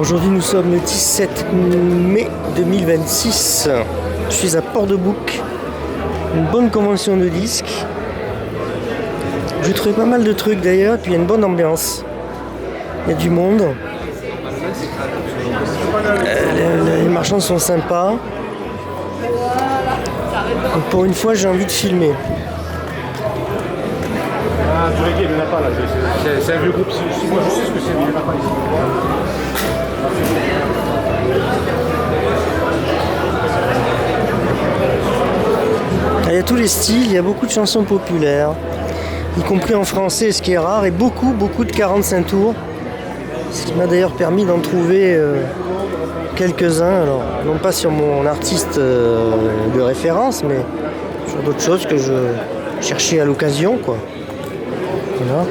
Aujourd'hui nous sommes le 17 mai 2026. Je suis à Port-de-Bouc, une bonne convention de disques. J'ai trouvé pas mal de trucs d'ailleurs, et puis il y a une bonne ambiance. Il y a du monde. Les marchands sont sympas. Donc pour une fois j'ai envie de filmer. Ah, du reggae, il n'y en a pas là. C'est un vieux groupe. Moi je sais ce que c'est, mais il n'y en a pas ici. Il y a tous les styles, il y a beaucoup de chansons populaires, y compris en français, ce qui est rare, et beaucoup de 45 tours. Ce qui m'a d'ailleurs permis d'en trouver quelques-uns, alors non pas sur mon artiste de référence, mais sur d'autres choses que je cherchais à l'occasion, quoi. Voilà.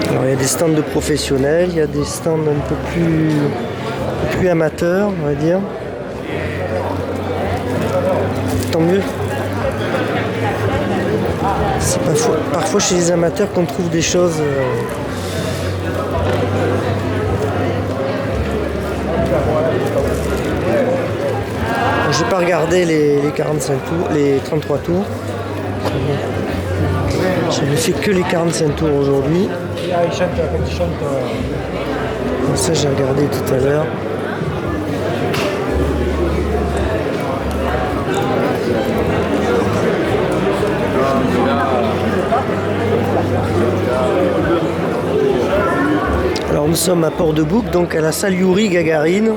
Alors, il y a des stands de professionnels, il y a des stands un peu plus amateurs, on va dire. Tant mieux. C'est parfois chez les amateurs qu'on trouve des choses. J'ai pas regardé les 45 tours, les 33 tours. J'avais fait que les 45 tours aujourd'hui. Ça j'ai regardé tout à l'heure. Alors nous sommes à Port-de-Bouc, donc à la salle Youri Gagarine.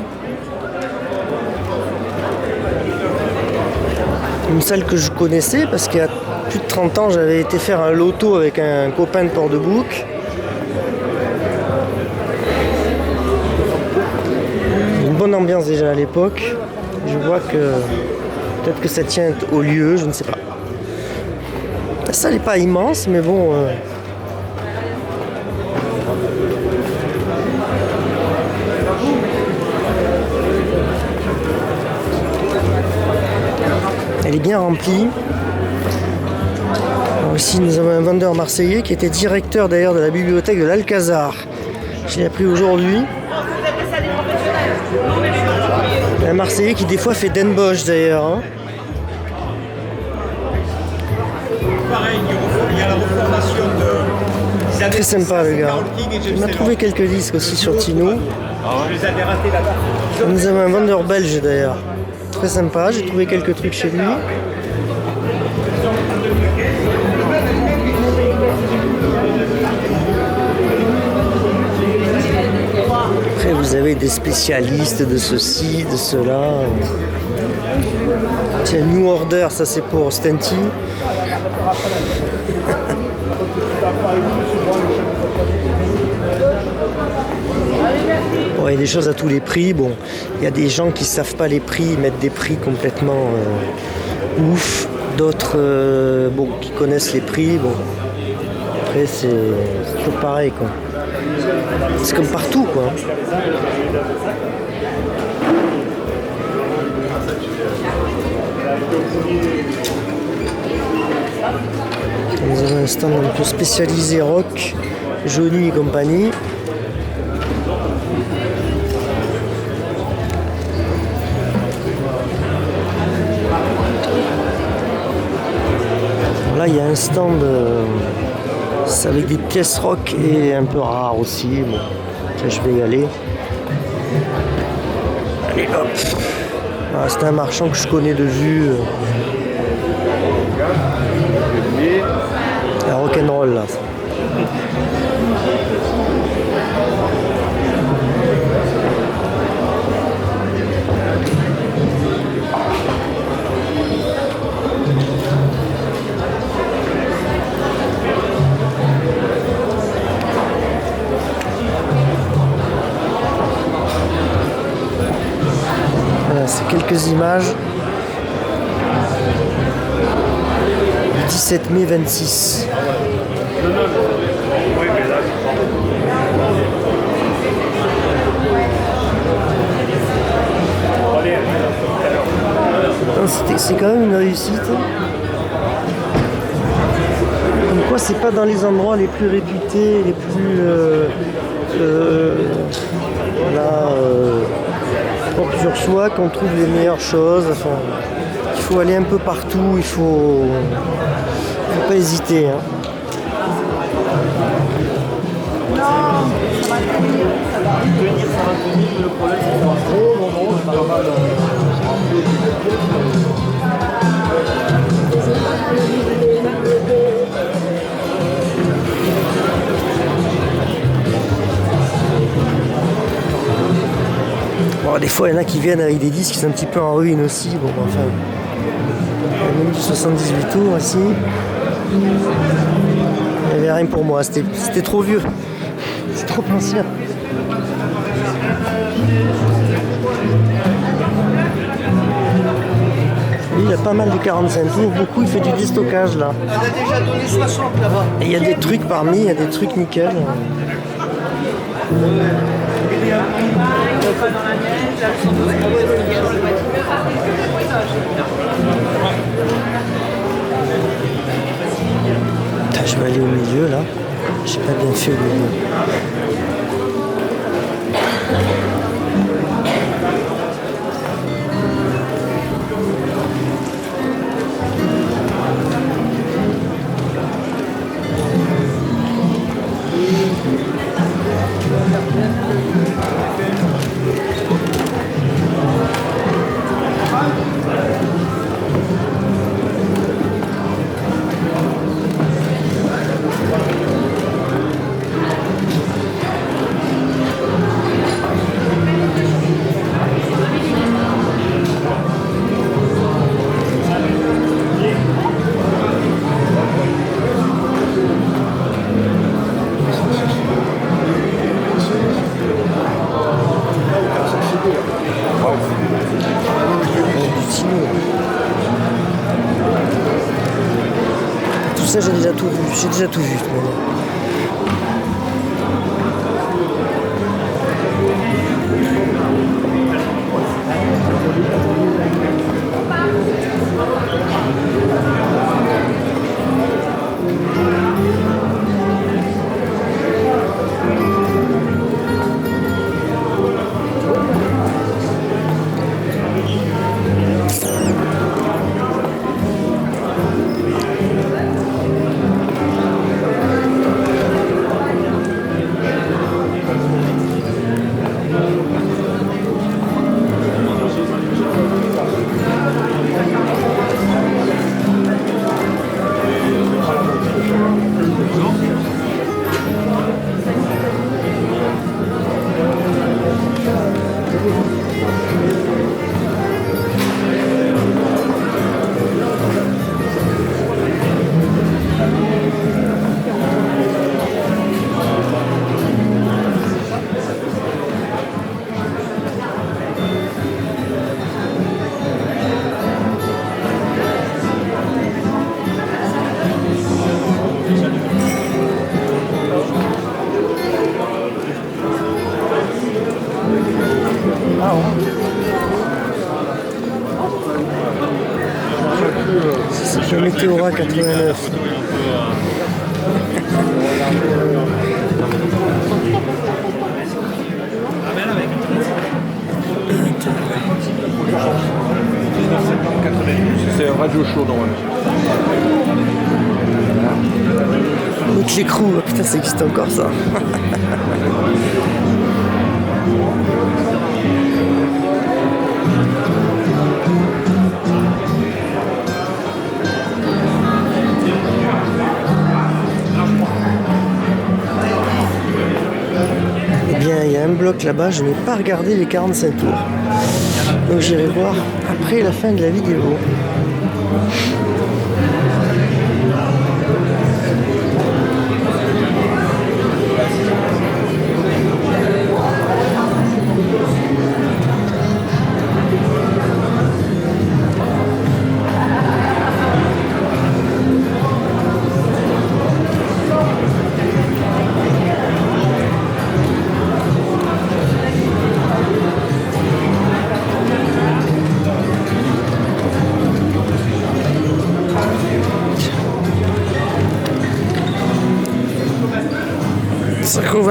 Une salle que je connaissais parce qu'il y a plus de 30 ans j'avais été faire un loto avec un copain de Port-de-Bouc. Une bonne ambiance déjà à l'époque. Je vois que peut-être que ça tient au lieu, je ne sais pas. La salle n'est pas immense, mais bon. Elle est bien remplie. Alors ici, nous avons un vendeur marseillais qui était directeur d'ailleurs de la bibliothèque de l'Alcazar. Je l'ai appris aujourd'hui. Un marseillais qui des fois fait Den Bosch d'ailleurs. Hein. Très sympa le gars. Il m'a trouvé quelques disques aussi sur Tino. Nous avons un vendeur belge d'ailleurs. Très sympa, j'ai trouvé quelques trucs chez lui. Après vous avez des spécialistes de ceci, de cela. Tiens, New Order, ça c'est pour Stenty. Bon, il y a des choses à tous les prix. Bon, il y a des gens qui savent pas les prix, ils mettent des prix complètement ouf. D'autres bon, qui connaissent les prix. Bon, après c'est toujours pareil quoi. C'est comme partout quoi. Nous avons un stand un peu spécialisé rock, Johnny et compagnie. Là, il y a un stand avec des pièces rock et un peu rares aussi. Bon, là, je vais y aller. Allez, hop. Voilà, c'est un marchand que je connais de vue. La rock'n'roll là. Voilà, c'est quelques images. 17 mai 26. C'est quand même une réussite. Comme quoi, c'est pas dans les endroits les plus réputés, les plus propres sur soi qu'on trouve les meilleures choses. Enfin, il faut aller un peu partout, il faut pas hésiter. Hein. Bon, des fois, il y en a qui viennent avec des disques qui sont un petit peu en ruine aussi. Bon, enfin, il y a même du 78 tours ici. Il n'y avait rien pour moi, c'était trop vieux. C'est trop ancien. Lui, il a pas mal de 45 tours, beaucoup, il fait du déstockage là. On a déjà donné 60 là-bas. Et il y a des trucs parmi, il y a des trucs nickel. Je vais aller au milieu là. J'ai pas bien fait au milieu. Tout ça, j'ai déjà tout vu. J'ai déjà tout vu. C'est le Météora 89. C'est un radio show normalement. Nick l'écrou, putain ça existe encore ça. Eh bien il y a un bloc là-bas, je n'ai pas regardé les 45 tours. Donc j'irai voir après la fin de la vidéo.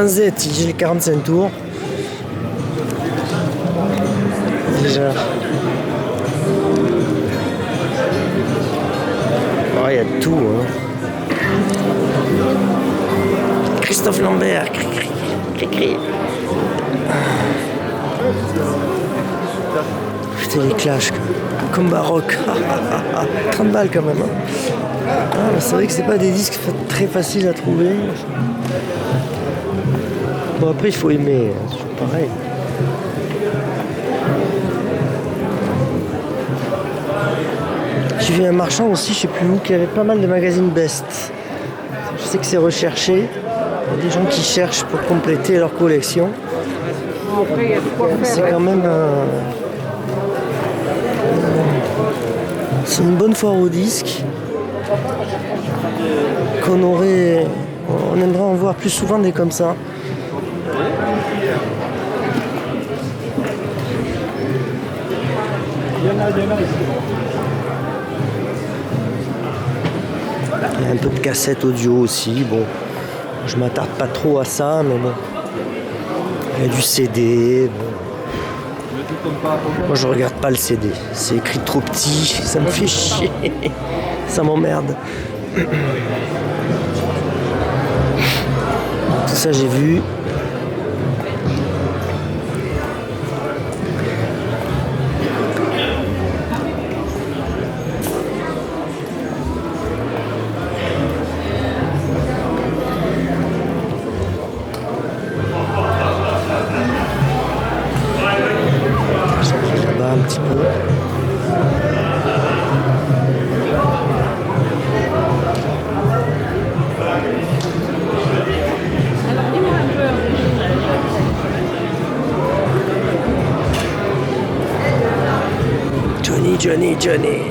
Z, j'ai les 45 tours. Déjà. Oh, il y a de tout. Hein. Christophe Lambert. Cri. Putain, les clashs. Comme baroque. 30 balles quand même. Hein. Ah, c'est vrai que c'est pas des disques très faciles à trouver. Bon, après, il faut aimer. Hein. C'est toujours pareil. J'ai vu un marchand aussi, je sais plus où, qui avait pas mal de magazines Best. Je sais que c'est recherché. Il y a des gens qui cherchent pour compléter leur collection. C'est quand même c'est une bonne foire au disque on aimerait en voir plus souvent des comme ça. Il y a un peu de cassettes audio aussi. Bon, je m'attarde pas trop à ça, mais bon. Il y a du CD. Bon. Moi, je regarde pas le CD. C'est écrit trop petit. Ça me fait chier. Ça m'emmerde. Tout ça, j'ai vu. Là-bas un petit peu. Johnny.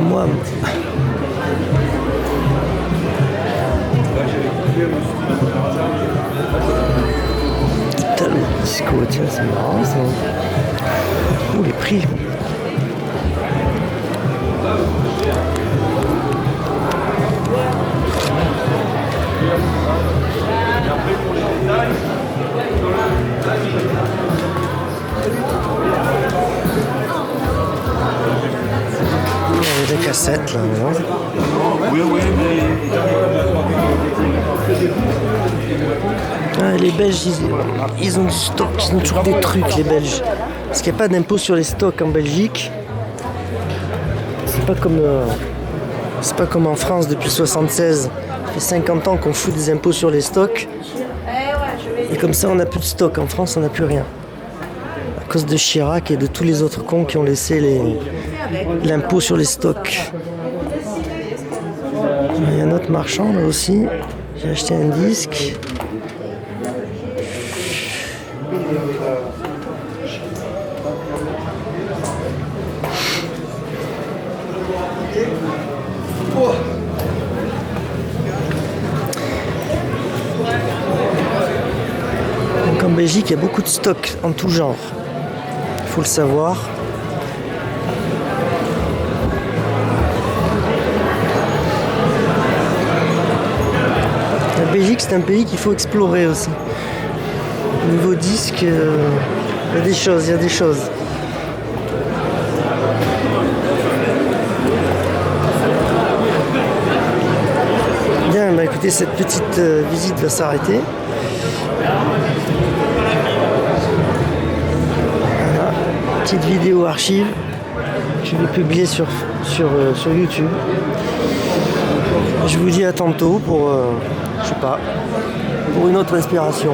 Moi. Tellement disco, tiens, c'est marrant ça. Oh, les prix. Il y a des cassettes là, non? Oui, Ah, les Belges, ils ont du stock, ils ont toujours des trucs, les Belges. Parce qu'il n'y a pas d'impôt sur les stocks en Belgique. C'est pas comme en France depuis 1976. Ça fait 50 ans qu'on fout des impôts sur les stocks. Et comme ça, on n'a plus de stock. En France, on n'a plus rien. À cause de Chirac et de tous les autres cons qui ont laissé l'impôt sur les stocks. Il y a un autre marchand là aussi. J'ai acheté un disque. Donc en Belgique, il y a beaucoup de stocks en tout genre. Il faut le savoir. La Belgique, c'est un pays qu'il faut explorer aussi. Au niveau disque, il y a des choses. Bien, bah écoutez, cette petite visite va s'arrêter. Voilà, petite vidéo archive que je vais publier sur YouTube. Je vous dis à tantôt pour, je sais pas, pour une autre inspiration.